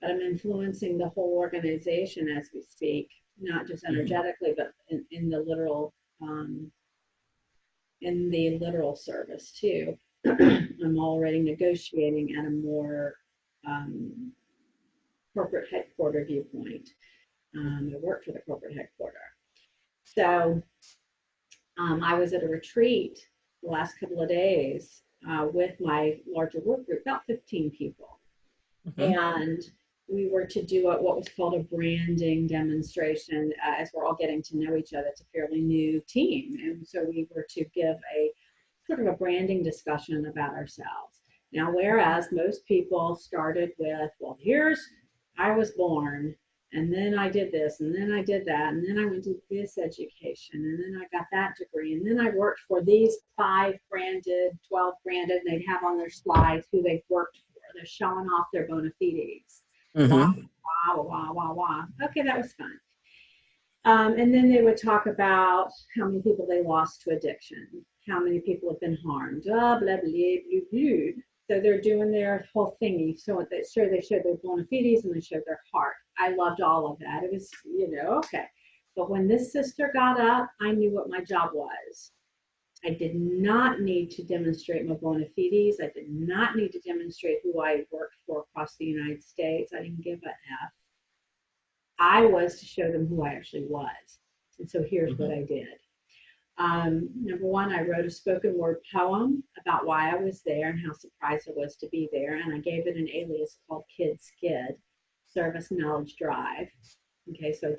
but I'm influencing the whole organization as we speak, not just energetically, but in the literal service too. I'm already negotiating at a more corporate headquarter viewpoint. I work for the corporate headquarter. So I was at a retreat the last couple of days with my larger work group, about 15 people. And we were to do what was called a branding demonstration as we're all getting to know each other. It's a fairly new team. And so we were to give a sort of a branding discussion about ourselves. Now, whereas most people started with, well, I was born, and then I did this, and then I did that, and then I went to this education, and then I got that degree, and then I worked for these 5 branded, 12 branded, and they'd have on their slides who they've worked for. They're showing off their bona fides. Wah, wah, wah, wah. Okay, that was fun. And then they would talk about how many people they lost to addiction, how many people have been harmed, blah, blah, blah, blah, blah. So they're doing their whole thingy. So they showed their bona fides and they showed their heart. I loved all of that. It was, okay. But when this sister got up, I knew what my job was. I did not need to demonstrate my bona fides. I did not need to demonstrate who I worked for across the United States. I didn't give a F. I was to show them who I actually was. And so here's what I did. Number one, I wrote a spoken word poem about why I was there and how surprised I was to be there. And I gave it an alias called Kid Skid, Service Knowledge Drive. Okay, so I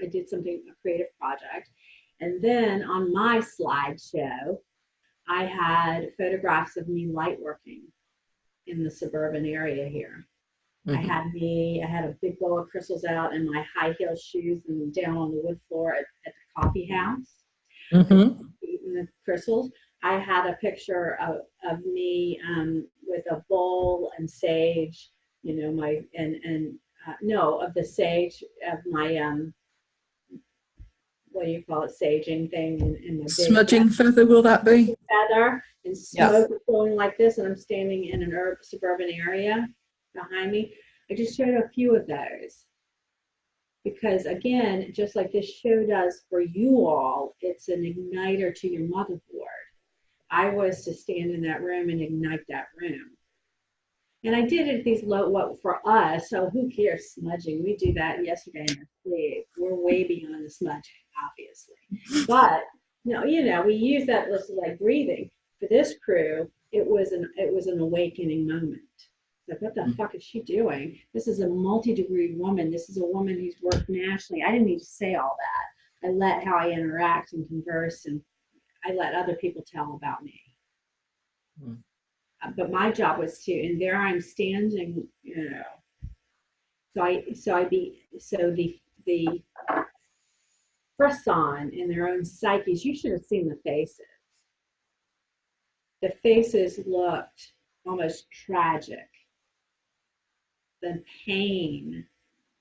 did something, a creative project. And then on my slideshow, I had photographs of me light working in the suburban area here. I had a big bowl of crystals out and my high heel shoes and down on the wood floor at the coffee house. Eating the crystals. I had a picture of me with a bowl and sage, of the sage of my what do you call it, saging thing, and my smudging feather, will that be? Feather and smoke going like this, and I'm standing in an suburban area behind me. I just showed a few of those. Because again, just like this show does for you all, it's an igniter to your motherboard. I was to stand in that room and ignite that room. And I did it these for us, so who cares smudging? We do that yesterday in our sleep. We're way beyond the smudging, obviously. But we use that list like breathing. For this crew, it was an awakening moment. Like, what the fuck is she doing? This is a multi-degree woman. This is a woman who's worked nationally. I didn't need to say all that. I let how I interact and converse, and I let other people tell about me. But my job was to, and there I'm standing, So the frisson in their own psyches. You should have seen the faces. The faces looked almost tragic. The pain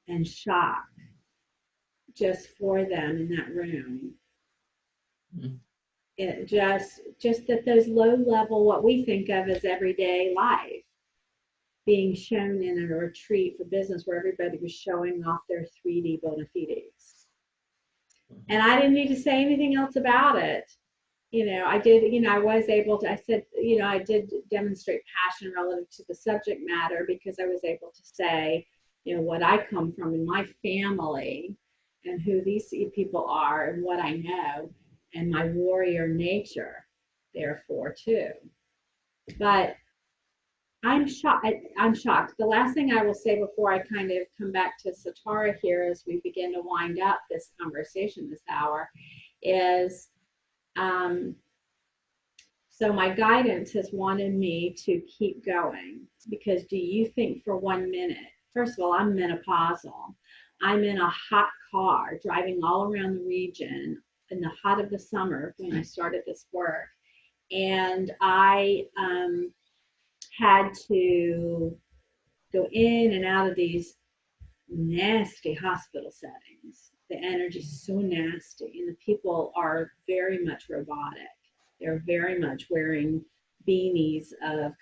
and shock just for them in that room. It just that those low level, what we think of as everyday life, being shown in a retreat for business where everybody was showing off their 3D bona fides. And I didn't need to say anything else about it. I did, I was able to, I said, I did demonstrate passion relative to the subject matter because I was able to say, what I come from in my family and who these people are and what I know and my warrior nature, therefore, too. But I'm shocked. I'm shocked. The last thing I will say before I kind of come back to Sitara here as we begin to wind up this conversation this hour is, so my guidance has wanted me to keep going, because do you think for 1 minute, first of all, I'm menopausal. I'm in a hot car driving all around the region in the hot of the summer when I started this work. And I had to go in and out of these nasty hospital settings. The energy is so nasty, and the people are very much robotic. They're very much wearing beanies of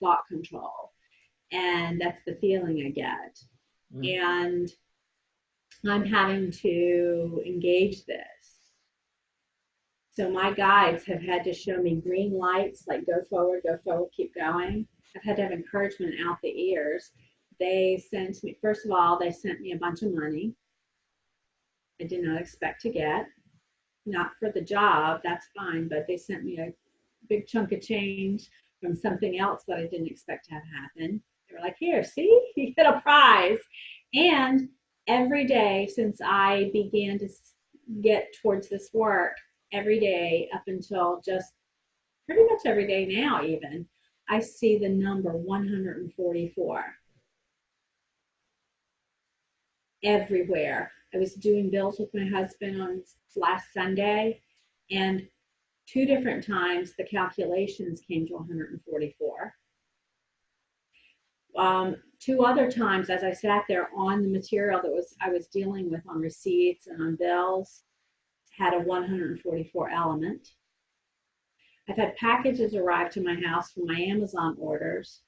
thought control. And that's the feeling I get. And I'm having to engage this. So my guides have had to show me green lights, like go forward, keep going. I've had to have encouragement out the ears. They sent me, first of all, they sent me a bunch of money I did not expect to get. Not for the job, that's fine, but they sent me a big chunk of change from something else that I didn't expect to have happen. They were like, here, see, you get a prize. And every day since I began to get towards this work, every day up until just pretty much every day now even, I see the number 144 everywhere. I was doing bills with my husband on last Sunday, and 2 different times the calculations came to 144. 2 other times as I sat there on the material that I was dealing with on receipts and on bills, had a 144 element. I've had packages arrive to my house from my Amazon orders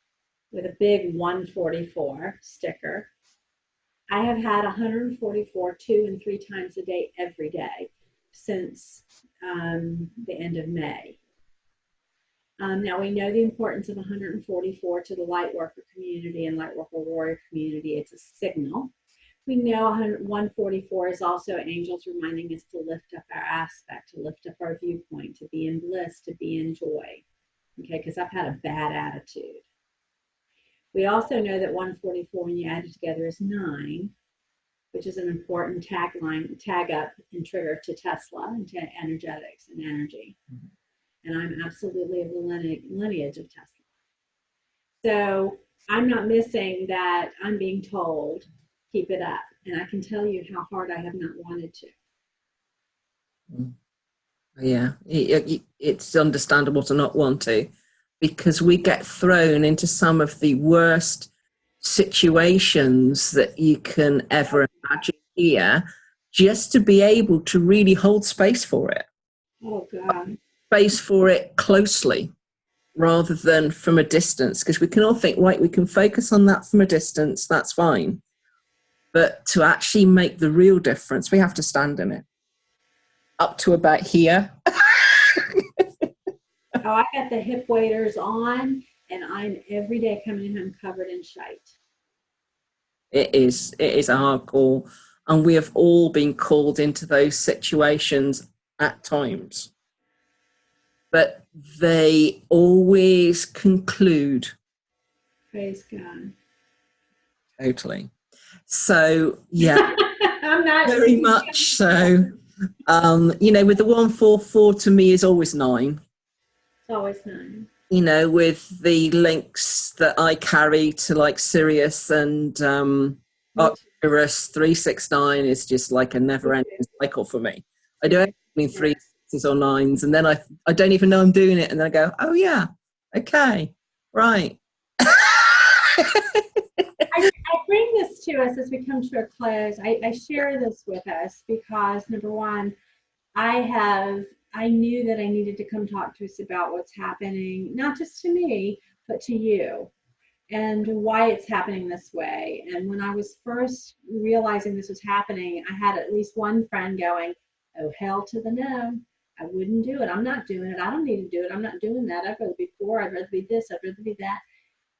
with a big 144 sticker. I have had 144 2 and 3 times a day every day since the end of May. Now we know the importance of 144 to the lightworker community and lightworker warrior community. It's a signal. We know 144 is also angels reminding us to lift up our aspect, to lift up our viewpoint, to be in bliss, to be in joy. Okay, because I've had a bad attitude. We also know that 144, when you add it together, is 9, which is an important tag up and trigger to Tesla and to energetics and energy. Mm-hmm. And I'm absolutely of the lineage of Tesla. So I'm not missing that. I'm being told, keep it up. And I can tell you how hard I have not wanted to. Yeah, it's understandable to not want to, because we get thrown into some of the worst situations that you can ever imagine here, just to be able to really hold space for it. Oh, God. Space for it closely rather than from a distance, because we can all think, right, we can focus on that from a distance, that's fine. But to actually make the real difference, we have to stand in it. Up to about here. Oh, I got the hip waders on, and I'm every day coming home covered in shite. It is a hard call, and we have all been called into those situations at times. But they always conclude. Praise God. Totally. So, yeah, I'm not very much so. With the 144 to me is always 9. It's always 9. With the links that I carry to like Sirius and Arcturus, 369 is just like a never-ending cycle for me. I do everything 3 6s or 9s, and then I don't even know I'm doing it, and then I go, oh yeah, okay, right. I bring this to us as we come to a close. I share this with us because, number one, I knew that I needed to come talk to us about what's happening, not just to me, but to you, and why it's happening this way. And when I was first realizing this was happening, I had at least one friend going, oh, hell to the no. I wouldn't do it. I'm not doing it. I don't need to do it. I'm not doing that. I'd rather be poor. I'd rather be this. I'd rather be that.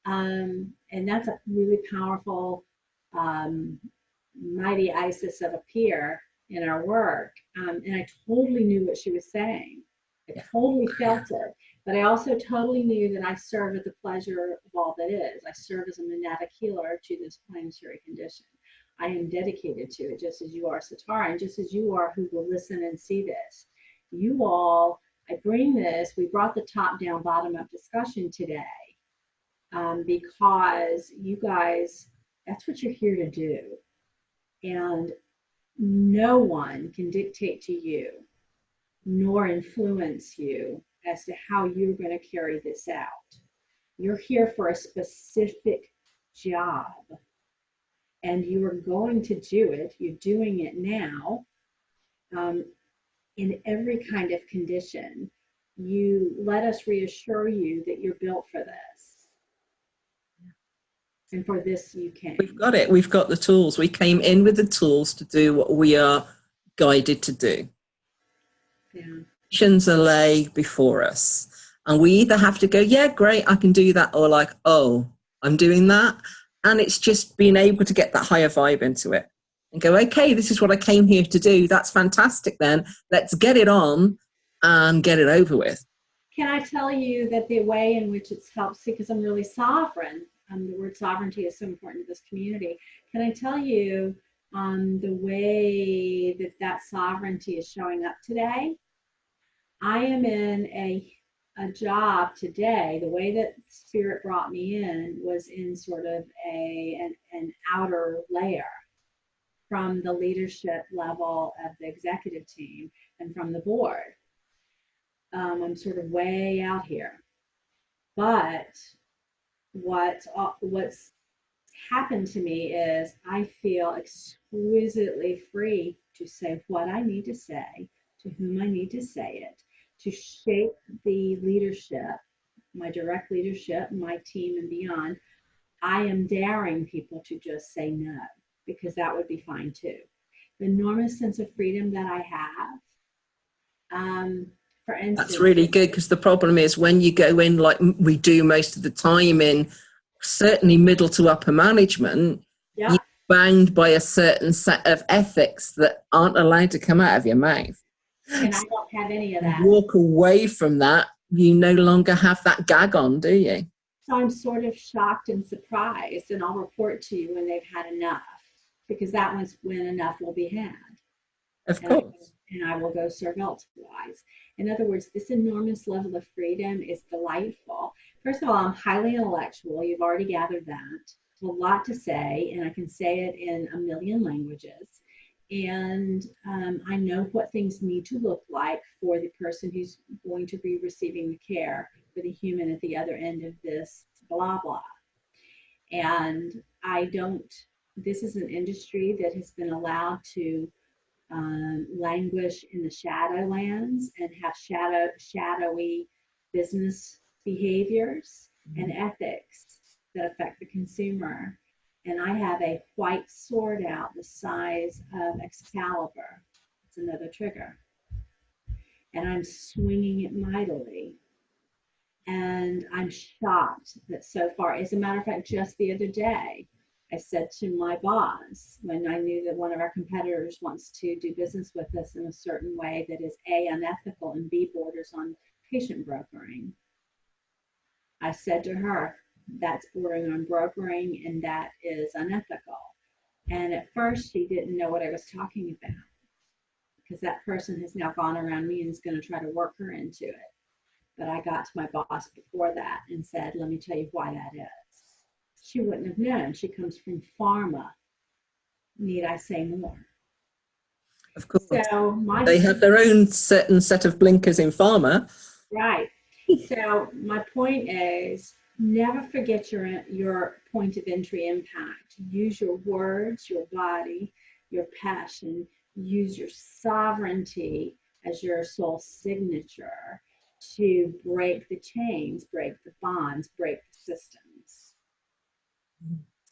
And that's a really powerful mighty Isis of a peer in our work. And I totally knew what she was saying. I totally felt it. But I also totally knew that I serve at the pleasure of all that is. I serve as a magnetic healer to this planetary condition. I am dedicated to it, just as you are, Sitara, and just as you are, who will listen and see this. You all, I bring this, we brought the top-down, bottom-up discussion today because you guys, that's what you're here to do. And no one can dictate to you nor influence you as to how you're going to carry this out. You're here for a specific job, and you are going to do it. You're doing it now in every kind of condition. You let us reassure you that you're built for this. And for this you came. We've got it. We've got the tools. We came in with the tools to do what we are guided to do. Yeah. Missions are lay before us. And we either have to go, yeah, great, I can do that, or like, oh, I'm doing that. And it's just being able to get that higher vibe into it and go, okay, this is what I came here to do. That's fantastic then. Let's get it on and get it over with. Can I tell you that the way in which it's helped, because I'm really sovereign, the word sovereignty is so important to this community. Can I tell you the way that that sovereignty is showing up today? I am in a job today. The way that Spirit brought me in was in sort of an outer layer from the leadership level of the executive team and from the board. I'm sort of way out here. But what's happened to me is I feel exquisitely free to say what I need to say, to whom I need to say it, to shape the leadership, my direct leadership, my team and beyond. I am daring people to just say no, because that would be fine too. The enormous sense of freedom that I have, for instance. That's really good, because the problem is when you go in like we do most of the time in certainly middle to upper management, yeah, you're bound by a certain set of ethics that aren't allowed to come out of your mouth. And I don't have any of that. Walk away from that, you no longer have that gag on, do you? So I'm sort of shocked and surprised, and I'll report to you when they've had enough, because that one's when enough will be had. Of course. And I will go serve elsewise. In other words, this enormous level of freedom is delightful. First of all, I'm highly intellectual. You've already gathered that. There's a lot to say, and I can say it in a million languages. And I know what things need to look like for the person who's going to be receiving the care, for the human at the other end of this blah, blah. And this is an industry that has been allowed to languish in the shadowlands and have shadowy business behaviors and ethics that affect the consumer. And I have a white sword out the size of Excalibur. It's another trigger. And I'm swinging it mightily. And I'm shocked that so far, as a matter of fact, just the other day, I said to my boss, when I knew that one of our competitors wants to do business with us in a certain way that is A, unethical, and B, borders on patient brokering, I said to her, that's bordering on brokering and that is unethical. And at first she didn't know what I was talking about, because that person has now gone around me and is going to try to work her into it. But I got to my boss before that and said, let me tell you why that is. She wouldn't have known. She comes from pharma. Need I say more? Of course. So they have their own certain set of blinkers in pharma. Right. So my point is, never forget your point of entry impact. Use your words, your body, your passion. Use your sovereignty as your soul signature to break the chains, break the bonds, break the systems.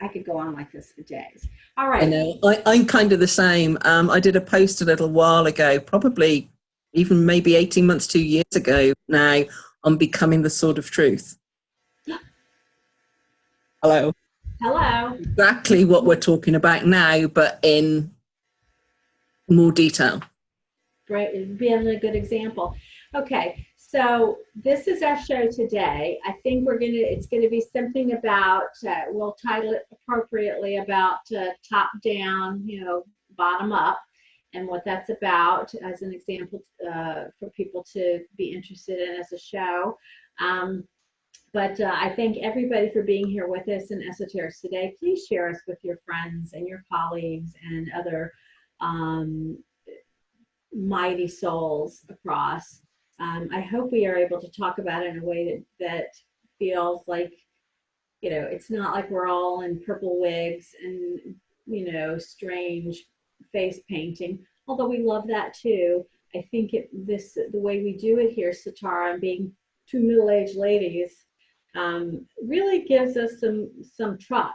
I could go on like this for days. All right. I know. I'm kind of the same. I did a post a little while ago, probably even maybe 18 months, 2 years ago now, on becoming the sword of truth. Hello. Hello. Exactly what we're talking about now, but in more detail. Right, being a good example. Okay, so this is our show today. I think it's gonna be something about, we'll title it appropriately about top down, bottom up, and what that's about as an example for people to be interested in as a show. But I thank everybody for being here with us in Esoterics today. Please share us with your friends and your colleagues and other um, mighty souls across. I hope we are able to talk about it in a way that feels like, it's not like we're all in purple wigs and, strange face painting, although we love that too. I think the way we do it here, Sitara, and being two middle-aged ladies, really gives us some truck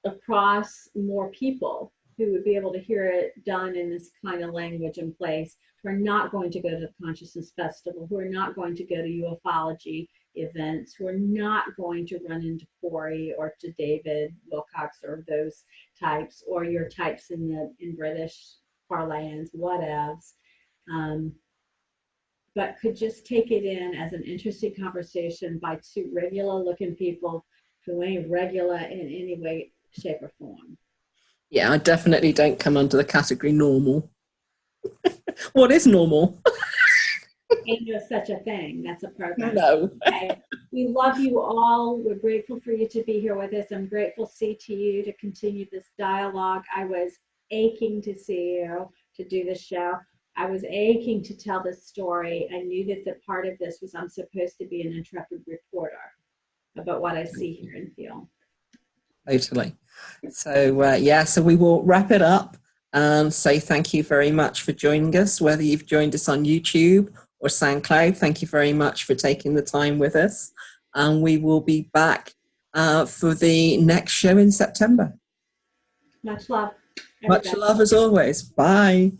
across more people who would be able to hear it done in this kind of language and place, who are not going to go to the Consciousness Festival, who are not going to go to ufology events, who are not going to run into Corey or to David Wilcox or those types, or your types in British parlance, whatevs. But could just take it in as an interesting conversation by two regular looking people who ain't regular in any way, shape, or form. Yeah, I definitely don't come under the category normal. What is normal? Ain't no such a thing. That's a program. No. Okay. We love you all. We're grateful for you to be here with us. I'm grateful, to you to continue this dialogue. I was aching to see you to do this show. I was aching to tell this story. I knew that the part of this was I'm supposed to be an intrepid reporter about what I see, hear, and feel. Totally. So, so we will wrap it up and say thank you very much for joining us, whether you've joined us on YouTube or SoundCloud. Thank you very much for taking the time with us. And we will be back for the next show in September. Much love. Everybody. Much love as always. Bye.